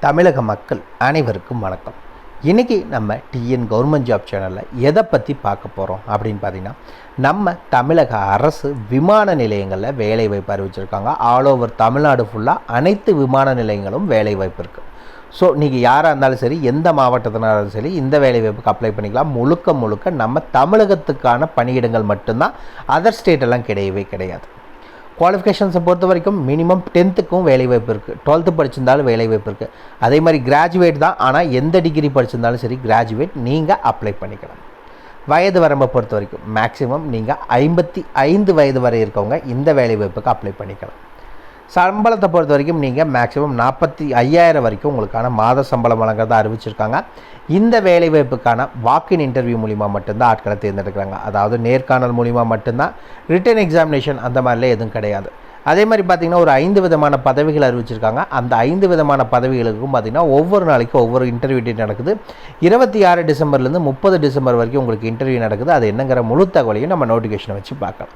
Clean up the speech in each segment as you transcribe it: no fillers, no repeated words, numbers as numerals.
தமிழக மக்கள் அனைவருக்கும் வணக்கம். இன்றைக்கி நம்ம டிஎன் கவர்மெண்ட் ஜாப் சேனலில் எதை பற்றி பார்க்க போகிறோம் அப்படின்னு பார்த்தீங்கன்னா, நம்ம தமிழக அரசு விமான நிலையங்களில் வேலைவாய்ப்பு அறிவிச்சிருக்காங்க. ஆல் ஓவர் தமிழ்நாடு ஃபுல்லாக அனைத்து விமான நிலையங்களும் வேலைவாய்ப்பு இருக்குது. ஸோ நீங்கள் யாராக இருந்தாலும் சரி, எந்த மாவட்டத்தினாலும் சரி, இந்த வேலைவாய்ப்புக்கு அப்ளை பண்ணிக்கலாம். முழுக்க நம்ம தமிழகத்துக்கான பணியிடங்கள் மட்டும்தான், அதர் ஸ்டேட்டெல்லாம் கிடையவே கிடையாது. குவாலிஃபிகேஷன்ஸை பொறுத்த வரைக்கும் மினிமம் 10க்கும் வேலைவாய்ப்பு இருக்குது, 12th படிச்சிருந்தாலும் வேலைவாய்ப்பு இருக்குது. அதே மாதிரி கிராஜுவேட் தான், ஆனால் எந்த டிகிரி படிச்சிருந்தாலும் சரி கிராஜுவேட் நீங்கள் அப்ளை பண்ணிக்கலாம். வயது வரம்பை பொறுத்த வரைக்கும் மேக்ஸிமம் நீங்கள் 55 வயது வரை இருக்கவங்க இந்த வேலைவாய்ப்புக்கு அப்ளை பண்ணிக்கலாம். சம்பளத்தை பொறுத்த வரைக்கும் நீங்கள் மேக்ஸிமம் 45,000 வரைக்கும் உங்களுக்கான மாத சம்பளம் வழங்குறதா அறிவிச்சிருக்காங்க. இந்த வேலைவாய்ப்புக்கான வாக்கின் இன்டர்வியூ மூலிமா மட்டும்தான் ஆட்களை தேர்ந்தெடுக்கிறாங்க. அதாவது நேர்காணல் மூலிமா மட்டும்தான், ரிட்டன் எக்ஸாமினேஷன் அந்த மாதிரிலாம் எதுவும் கிடையாது. அதே மாதிரி பார்த்திங்கன்னா ஒரு 5 விதமான பதவிகள் அறிவிச்சிருக்காங்க. அந்த 5 விதமான பதவிகளுக்கும் பார்த்திங்கன்னா ஒவ்வொரு நாளைக்கும் ஒவ்வொரு இன்டர்வியூ டேட் நடக்குது. 26 டிசம்பர்லேருந்து 30 டிசம்பர் வரைக்கும் உங்களுக்கு இன்டர்வியூ நடக்குது. அது என்னங்கிற முழு தகவலையும் நம்ம நோட்டிஃபிகேஷனை வச்சு பார்க்கலாம்.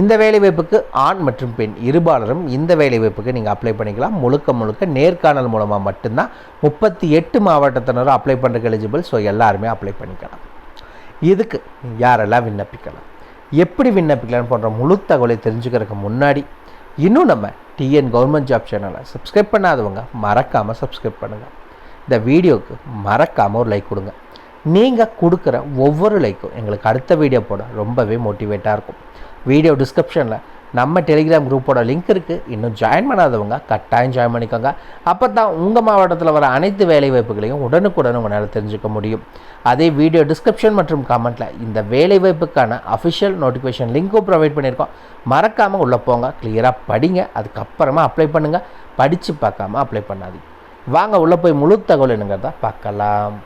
இந்த வேலைவாய்ப்புக்கு ஆண் மற்றும் பெண் இருபாலரும் இந்த வேலைவாய்ப்புக்கு நீங்கள் அப்ளை பண்ணிக்கலாம். முழுக்க நேர்காணல் மூலமாக மட்டும்தான். 38 மாவட்டத்தினரும் அப்ளை பண்ணுறதுக்கு எலிஜிபிள். ஸோ எல்லாருமே அப்ளை பண்ணிக்கலாம். இதுக்கு யாரெல்லாம் விண்ணப்பிக்கலாம், எப்படி விண்ணப்பிக்கலாம்னு போன்ற முழு தகவலை தெரிஞ்சுக்கிறதுக்கு முன்னாடி இன்னும் நம்ம டிஎன் கவர்மெண்ட் ஜாப் சேனலை சப்ஸ்கிரைப் பண்ணாதவங்க மறக்காமல் சப்ஸ்கிரைப் பண்ணுங்கள். இந்த வீடியோவுக்கு மறக்காமல் ஒரு லைக் கொடுங்க. நீங்கள் கொடுக்குற ஒவ்வொரு லைக்கும் எங்களுக்கு அடுத்த வீடியோ போட ரொம்பவே மோட்டிவேட்டாக இருக்கும். வீடியோ டிஸ்கிரிப்ஷனில் நம்ம டெலிகிராம் குரூப்போட லிங்க் இருக்குது. இன்னும் ஜாயின் பண்ணாதவங்க கட்டாயம் ஜாயின் பண்ணிக்கோங்க. அப்போ தான் உங்கள் மாவட்டத்தில் வர அனைத்து வேலைவாய்ப்புகளையும் உடனுக்குடன் உங்களால் தெரிஞ்சுக்க முடியும். அதே வீடியோ டிஸ்கிரிப்ஷன் மற்றும் கமெண்ட்டில் இந்த வேலைவாய்ப்புக்கான அஃபிஷியல் நோட்டிஃபிகேஷன் லிங்க்கும் ப்ரொவைட் பண்ணியிருக்கோம். மறக்காமல் உள்ளே போங்க, கிளியராக படிங்க, அதுக்கப்புறமா அப்ளை பண்ணுங்கள். படித்து பார்க்காம அப்ளை பண்ணாதீங்க. வாங்க உள்ளே போய் முழு தகவல் என்னங்கிறத பார்க்கலாம்.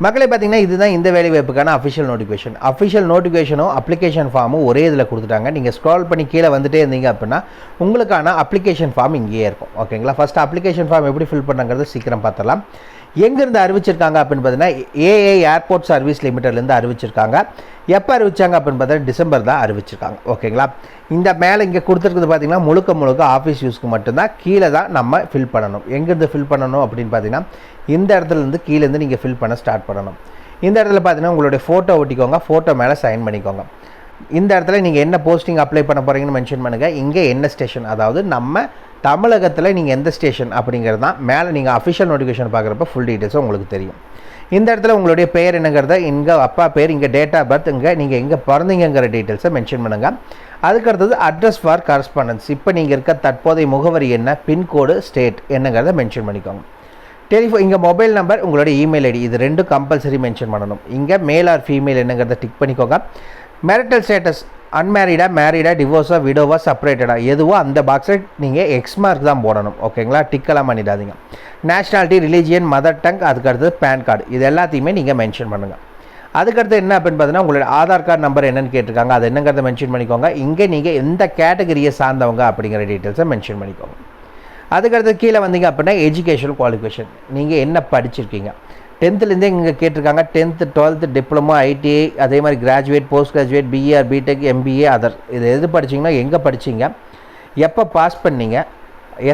மக்களை பார்த்திங்கன்னா இதுதான் இந்த வேலைவாய்ப்புக்கான அஃபிஷியல் நோட்டிஃபிகேஷன். அஃபிஷியல் நோட்டிஃபிகேஷனும் அப்ளிகேஷன் ஃபார்மும் ஒரே இதில் கொடுத்துட்டாங்க. நீங்கள் ஸ்க்ரால் பண்ணி கீழே வந்துட்டே இருந்தீங்க அப்படின்னா உங்களுக்கான அப்ளிகேஷன் ஃபார்ம் இங்கேயே இருக்கும். ஓகேங்களா? ஃபஸ்ட்டு அப்ளிகேஷன் ஃபார்ம் எப்படி ஃபில் பண்ணுங்கிறது சீக்கிரம் பார்த்தலாம். எங்கேருந்து அறிவிச்சிருக்காங்க அப்படின்னு பார்த்தீங்கன்னா ஏஏ ஏர்போர்ட் சர்வீஸ் லிமிட்டட்லேருந்து அறிவிச்சிருக்காங்க. எப்போ அறிவிச்சாங்க அப்படின்னு பார்த்தீங்கன்னா டிசம்பர் தான் அறிவிச்சிருக்காங்க. ஓகேங்களா? இந்த மேலே இங்கே கொடுத்துருக்குறது பார்த்திங்கன்னா முழுக்க ஆஃபீஸ் யூஸ்க்கு மட்டும்தான். கீழே தான் நம்ம ஃபில் பண்ணணும். எங்கேருந்து ஃபில் பண்ணணும் அப்படின்னு பார்த்தீங்கன்னா இந்த இடத்துலேருந்து கீழேருந்து நீங்கள் ஃபில் பண்ண ஸ்டார்ட் பண்ணணும். இந்த இடத்துல பார்த்தீங்கன்னா உங்களுடைய ஃபோட்டோ ஒட்டிக்கோங்க, ஃபோட்டோ மேலே சைன் பண்ணிக்கோங்க. இந்த இடத்துல நீங்கள் என்ன போஸ்டிங் அப்ளை பண்ண போகிறீங்கன்னு மென்ஷன் பண்ணுங்கள். இங்கே என்ன ஸ்டேஷன், அதாவது நம்ம தமிழகத்தில் நீங்கள் எந்த ஸ்டேஷன் அப்படிங்கிறது தான் மேலே நீங்கள் அஃபிஷியல் நோட்டிஃபிகேஷன் பார்க்குறப்ப ஃபுல் டீட்டெயில்ஸும் உங்களுக்கு தெரியும். இந்த இடத்துல உங்களுடைய பெயர் என்னங்கிறத, இங்கே அப்பா பேர், இங்கே டேட் ஆஃப் பர்த், இங்கே நீங்கள் எங்கே பிறந்தீங்கிற டீட்டெயில்ஸை மென்ஷன் பண்ணுங்கள். அதுக்கடுத்தது அட்ரஸ் ஃபார் கரஸ்பாண்டன்ஸ், இப்போ நீங்கள் இருக்க தற்போதைய முகவரி என்ன, பின்கோடு, ஸ்டேட் என்னங்கிறத மென்ஷன் பண்ணிக்கோங்க. டெலிஃபோன், இங்கே மொபைல் நம்பர், உங்களுடைய இமெயில் ஐடி, இது ரெண்டும் கம்பல்சரி மென்ஷன் பண்ணணும். இங்கே மேல் ஆர் ஃபீமேல் என்னங்கிறத டிக் பண்ணிக்கோங்க. மேரிட்டல் ஸ்டேட்டஸ், அன்மேரிடா, மேரிடா, டிவோர்ஸா, விடோவா, செப்பரேட்டடா, எதுவோ அந்த பாக்ஸை நீங்கள் எக்ஸ் மார்க் தான் போடணும். ஓகேங்களா? டிக்கெல்லாம் பண்ணிடாதீங்க. நேஷ்னாலிட்டி, ரிலீஜியன், மதர் டங், அதுக்கடுத்தது பேன் கார்டு, இது எல்லாத்தையுமே நீங்கள் மென்ஷன் பண்ணுங்கள். அதுக்கடுத்து என்ன அப்படின்னு பார்த்தீங்கன்னா உங்களுடைய ஆதார் கார்டு நம்பர் என்னென்னு கேட்டிருக்காங்க, அது என்னங்கிறத மென்ஷன் பண்ணிக்கோங்க. இங்கே நீங்கள் எந்த கேட்டகரியை சார்ந்தவங்க அப்படிங்கிற டீட்டெயில்ஸை மென்ஷன் பண்ணிக்கோங்க. அதுக்கடுத்து கீழே வந்தீங்க அப்படின்னா எஜுகேஷனல் குவாலிஃபிகேஷன், நீங்கள் என்ன படிச்சிருக்கீங்க. 10th இங்கே கேட்டிருக்காங்க. 10th 12th டிப்ளமோ, ஐடிஐ, அதே மாதிரி கிராஜுவேட், போஸ்ட் கிராஜுவேட், பிஆர், பிடெக், எம்பிஏ, அதர், இது எது படிச்சிங்கன்னா எங்கே படிச்சிங்க, எப்போ பாஸ் பண்ணீங்க,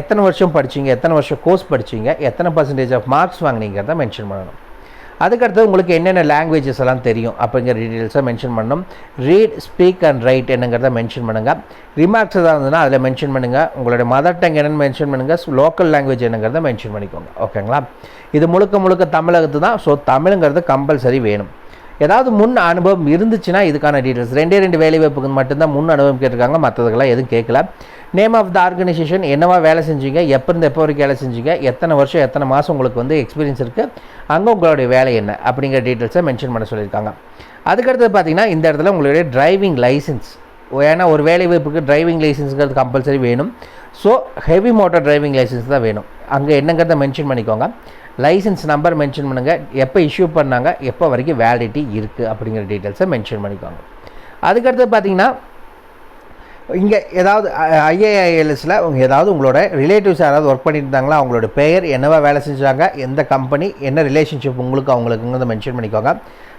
எத்தனை வருஷம் படிச்சிங்க, எத்தனை வருஷம் கோர்ஸ் படிச்சிங்க, எத்தனை % ஆஃப் மார்க்ஸ் வாங்கினீங்கிறத மென்ஷன் பண்ணணும். அதுக்கடுத்து உங்களுக்கு என்னென்ன லாங்குவேஜஸ் எல்லாம் தெரியும் அப்படிங்கிற டீட்டெயில்ஸை மென்ஷன் பண்ணணும். ரீட், ஸ்பீக் அண்ட் ரைட் என்னங்கிறத மென்ஷன் பண்ணுங்கள். ரிமார்க்ஸ் எதாவது இருந்ததுன்னா அதில் மென்ஷன் பண்ணுங்கள். உங்களுடைய மதர் டங் என்னென்னு மென்ஷன் பண்ணுங்கள். லோக்கல் லாங்குவேஜ் என்னங்கிறத மென்ஷன் பண்ணிக்கோங்க. ஓகேங்களா? இது முழுக்க தமிழகத்து தான். ஸோ தமிழுங்கிறது கம்பல்சரி வேணும். ஏதாவது முன் அனுபவம் இருந்துச்சுன்னா இதுக்கான டீட்டெயில்ஸ், 2 வேலைவாய்ப்புக்கு மட்டும்தான் முன் அனுபவம் கேட்டிருக்காங்க, மற்றதுக்கெல்லாம் எதுவும் கேட்கல. நேம் ஆஃப் த ஆர்கனைசேஷன், என்னவா வேலை செஞ்சீங்க, எப்போ வரைக்கும் வேலை செஞ்சீங்க, எத்தனை வருஷம் எத்தனை மாதம் உங்களுக்கு எக்ஸ்பீரியன்ஸ் இருக்குது, அங்கே உங்களுடைய வேலை என்ன அப்படிங்கிற டீட்டெயில்ஸை மென்ஷன் பண்ண சொல்லியிருக்காங்க. அதுக்கடுத்து பார்த்தீங்கன்னா இந்த இடத்துல உங்களுடைய டிரைவிங் லைசன்ஸ், ஏன்னா ஒரு வேலைவாய்ப்புக்கு டிரைவிங் லைசன்ஸுங்கிறது கம்பல்சரி வேணும். So heavy motor driving licence தான் வேணும். அங்கே என்னங்கிறத மென்ஷன் பண்ணிக்கோங்க. லைசன்ஸ் நம்பர் மென்ஷன் பண்ணுங்கள். எப்போ இஷ்யூ பண்ணாங்க, எப்போ வரைக்கும் வேலிடிட்டி இருக்குது அப்படிங்கிற டீட்டெயில்ஸை மென்ஷன் பண்ணிக்கோங்க. அதுக்கடுத்து பார்த்தீங்கன்னா இங்கே ஏதாவது ஐஏஐஎல்எஸில் ஏதாவது உங்களோட ரிலேட்டிவ்ஸ் யாராவது ஒர்க் பண்ணியிருந்தாங்களா, அவங்களோட பெயர், என்னவா வேலை செஞ்சாங்க, எந்த கம்பெனி, என்ன ரிலேஷன்ஷிப் உங்களுக்கு அவங்களுக்குங்கிறத மென்ஷன் பண்ணிக்கோங்க.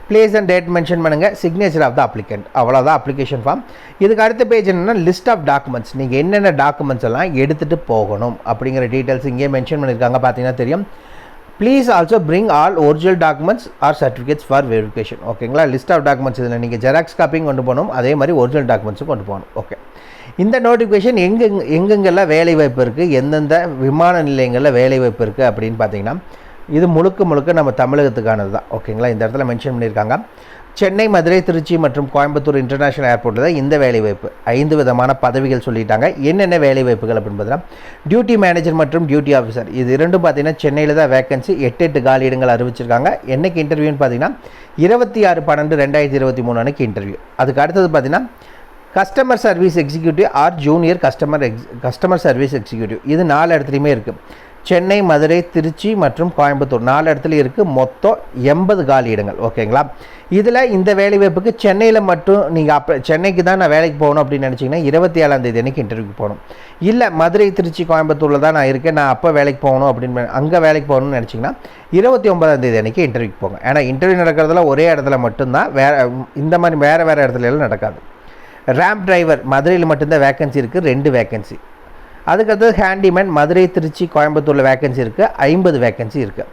பிளேஸ் அண்ட் டேட் மென்ஷன் பண்ணுங்கள், சிக்னேச்சர் ஆஃப் த அப்ளிகண்ட், அவ்வளோதான் அப்ளிகேஷன் ஃபார்ம். இதுக்கு அடுத்த பேஜ் என்னென்னா லிஸ்ட் ஆஃப் டாக்குமெண்ட்ஸ், நீங்கள் என்னென்ன டாக்குமெண்ட்ஸ் எல்லாம் எடுத்துகிட்டு போகணும் அப்படிங்கிற டீட்டெயில்ஸ் இங்கே மென்ஷன் பண்ணியிருக்காங்க, பார்த்தீங்கன்னா தெரியும். Please also bring all original documents or certificates for verification. ஓகேங்களா, லிஸ்ட் ஆஃப் டாக்குமெண்ட்ஸ் இதில் நீங்கள் ஜெராக்ஸ் காப்பியும் கொண்டு போகணும், அதே மாதிரி ஒரிஜினல் டாக்குமெண்ட்ஸும் கொண்டு போகணும். ஓகே, இந்த நோட்டிஃபிகேஷன் எங்கெங்கெல்லாம் வேலைவாய்ப்பு இருக்குது, எந்தெந்த விமான நிலையங்களில் வேலைவாய்ப்பு இருக்குது அப்படின்னு பார்த்தீங்கன்னா இது முழுக்க நம்ம தமிழகத்துக்கானது தான். ஓகேங்களா, இந்த இடத்துல மென்ஷன் பண்ணியிருக்காங்க. சென்னை, மதுரை, திருச்சி மற்றும் கோயம்புத்தூர் இன்டர்நேஷனல் ஏர்போர்ட்டில் தான் இந்த வேலைவாய்ப்பு. 5 விதமான பதவிகள் சொல்லிட்டாங்க. என்னென்ன வேலைவாய்ப்புகள் அப்படின்னு பார்த்தீங்கன்னா டியூட்டி மேனேஜர் மற்றும் டியூட்டி ஆஃபீஸர், இது இரண்டும் பார்த்தீங்கன்னா சென்னையில் தான் வேகன்சி. 8 காலியிடங்கள் அறிவிச்சிருக்காங்க. என்னைக்கு இன்டர்வியூன்னு பார்த்தீங்கன்னா 26/12/2023 அன்னைக்கு இன்டர்வியூ. அதுக்கு அடுத்தது பார்த்தீங்கன்னா customer service executive or junior customer service executive, இது 4 இடத்துலையுமே இருக்குது. சென்னை, மதுரை, திருச்சி மற்றும் கோயம்புத்தூர் 4 இடத்துலையும் இருக்குது. மொத்தம் 80 காலியிடங்கள். ஓகேங்களா, இதில் இந்த வேலைவாய்ப்புக்கு சென்னையில் மட்டும் நீங்கள் சென்னைக்கு தான் நான் வேலைக்கு போகணும் அப்படின்னு நினச்சிங்கன்னா 27ஆம் தேதி அன்றைக்கி இன்டர்வியூக்கு போகணும். இல்லை மதுரை, திருச்சி, கோயம்புத்தூரில் தான் நான் இருக்கேன், நான் அப்போ வேலைக்கு போகணும் அப்படின்னு அங்கே வேலைக்கு போகணும்னு நினச்சிங்கன்னா 29ஆம் தேதி அன்றைக்கி இன்டர்வியூக்கு போங்க. ஏன்னா இன்டர்வியூ நடக்கிறதுல ஒரே இடத்துல மட்டும்தான், இந்த மாதிரி வேறு இடத்துல எல்லாம் நடக்காது. ரேம்ப் டிரைவர் மதுரையில் மட்டும்தான் வேக்கன்சி இருக்குது, 2 வேக்கன்சி. அதுக்கடுத்தது ஹேண்டிமேன் மதுரை, திருச்சி, கோயம்புத்தூரில் வேக்கன்சி இருக்குது, 50 வேக்கன்சி இருக்குது.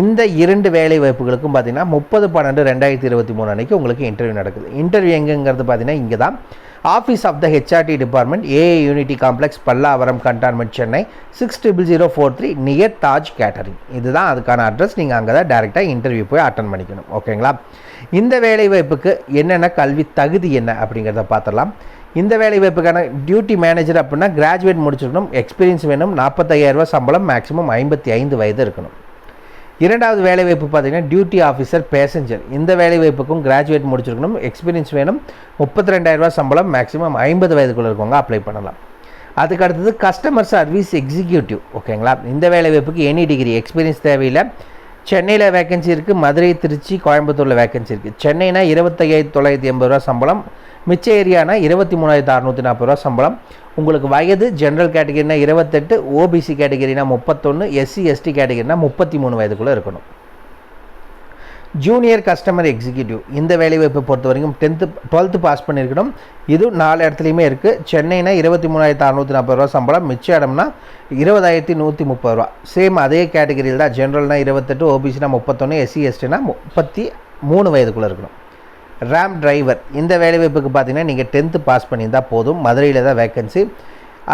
இந்த 2 வேலை வாய்ப்புகளுக்கும் பார்த்தீங்கன்னா 30/12/2023 அன்றைக்கி உங்களுக்கு இன்டர்வியூ நடக்குது. இன்டர்வியூ எங்கேங்கிறது பார்த்தீங்கன்னா இங்கே தான், office of the HRD department, A A unity complex, Pallavaram cantonment, Chennai 600043 near Taj catering. இதுதான் அதுக்கான அட்ரஸ். நீங்கள் அங்கே தான் டேரெக்டாக இன்டர்வியூ போய் அட்டன் பண்ணிக்கணும். ஓகேங்களா, இந்த வேலைவாய்ப்புக்கு என்னென்ன கல்வி தகுதி என்ன அப்படிங்கிறத பார்த்துடலாம். இந்த வேலைவாய்ப்புக்கான டியூட்டி மேனேஜர் அப்படின்னா கிராஜுவேட் முடிச்சிருக்கணும், எக்ஸ்பீரியன்ஸ் வேணும், 45,000 ரூபா சம்பளம், மேக்ஸிமம் 55 வயது இருக்கணும். இரண்டாவது வேலைவாய்ப்பு பார்த்தீங்கன்னா டியூட்டி ஆஃபீஸர் பேசஞ்சர், இந்த வேலைவாய்ப்புக்கும் கிராஜுவேட் முடிச்சிருக்கணும், எக்ஸ்பீரியன்ஸ் வேணும், 32,000 ரூபா சம்பளம், மேக்ஸிமம் 50 வயதுக்குள்ளே இருக்கவங்க அப்ளை பண்ணலாம். அதுக்கு அடுத்தது கஸ்டமர் சர்வீஸ் எக்ஸிக்யூட்டிவ். ஓகேங்களா, இந்த வேலைவாய்ப்புக்கு எனி டிகிரி, எக்ஸ்பீரியன்ஸ் தேவையில்லை. சென்னையில் வேக்கன்சி இருக்குது, மதுரை, திருச்சி, கோயம்புத்தூரில் வேக்கன்சி இருக்குது. சென்னைனா 25,980 ரூபா சம்பளம், மிச்ச ஏரியானா 23,640 ரூபா சம்பளம். உங்களுக்கு வயது ஜென்ரல் கேட்டகரினா 28, ஓபிசி கேட்டகரினா 31, எஸ்சி எஸ்டி கேட்டகரினா 33 வயதுக்குள்ளே இருக்கணும். ஜூனியர் கஸ்டமர் எக்ஸிக்யூட்டிவ், இந்த வேலைவாய்ப்பை பொறுத்த வரைக்கும் 12th பாஸ் பண்ணியிருக்கணும். இது 4 இடத்துலையுமே இருக்குது. சென்னைனா 23,640 ரூபா சம்பளம், மிச்ச இடம்னா 20,130 ரூபா. சேம் அதே கேட்டகரியில் தான். ஜென்ரல்னா 28, ஓபிசினா 31, எஸ்சி எஸ்டினா 33 வயதுக்குள்ளே இருக்கணும். ரேம் டிரைவர், இந்த வேலைவாய்ப்புக்கு பார்த்தீங்கன்னா நீங்கள் 10th பாஸ் பண்ணியிருந்தால் போதும், மதுரையில் தான் வேக்கன்சி.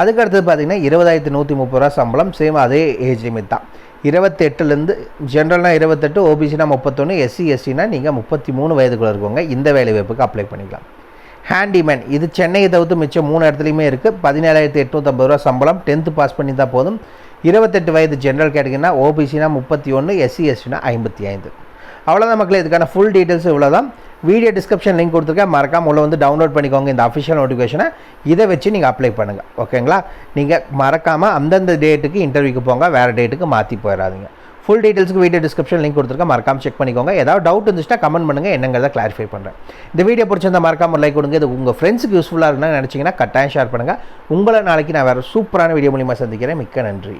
அதுக்கடுத்தது பார்த்தீங்கன்னா 20,130 ரூபா சம்பளம், சேம் அதே ஏஜ் லிமிட் தான். 28லேருந்து ஜென்ரல்னா 28, ஓபிசினா 31, எஸ்சி எஸ்டினா நீங்கள் 33 வயதுக்குள்ளே இருக்கவங்க இந்த வேலைவாய்ப்புக்கு அப்ளை பண்ணிக்கலாம். ஹேண்டிமேன், இது சென்னையை தவிர்த்து மிச்சம் 3 இடத்துலையுமே இருக்குது. 17,850 ரூபா சம்பளம், 10th பாஸ் பண்ணியிருந்தால் போதும். 28 வயது ஜென்ரல் கேட்டகரினா, ஓபிசினா 31, எஸ்சி எஸ்டினா 55. அவ்வளோதான் மக்களே, இதுக்கான ஃபுல் டீட்டெயில்ஸ் இவ்வளோ தான். வீடியோ டிஸ்கிரிப்ஷன் லிங்க் கொடுத்துருக்கேன், மறக்காமல் உள்ள வந்து டவுன்லோட் பண்ணிக்கோங்க இந்த அஃபிஷியல் நோட்டிஃபிகேஷனை. இதை வச்சு நீங்கள் அப்ளை பண்ணுங்கள். ஓகேங்களா, நீங்கள் மறக்காமல் அந்தந்த டேட்டுக்கு இன்டர்வியூக்கு போங்க, வேறு டேட்டுக்கு மாற்றி போயிடாதீங்க. ஃபுல் டீட்டெயில்ஸ்க்கு வீடியோ டிஸ்கிரிப்ஷன் லிங்க் கொடுத்துருக்கேன், மறக்காமல் செக் பண்ணிக்கோங்க. ஏதாவது டவுட் இருந்துச்சுன்னா கமெண்ட் பண்ணுங்கள், என்னங்கிறத கிளாரிஃபை பண்ணுறேன். இந்த வீடியோ பிடிச்சிருந்தா மறக்காமல் லைக் கொடுங்க. இது உங்கள் ஃப்ரெண்ட்ஸுக்கு யூஸ்ஃபுல்லாக இருக்குன்னு நினச்சிங்கன்னா கட்டாயம் ஷேர் பண்ணுங்கள். உங்களை நாளைக்கு நான் வேறு சூப்பரான வீடியோ மூலிமா சந்திக்கிறேன். மிக்க நன்றி.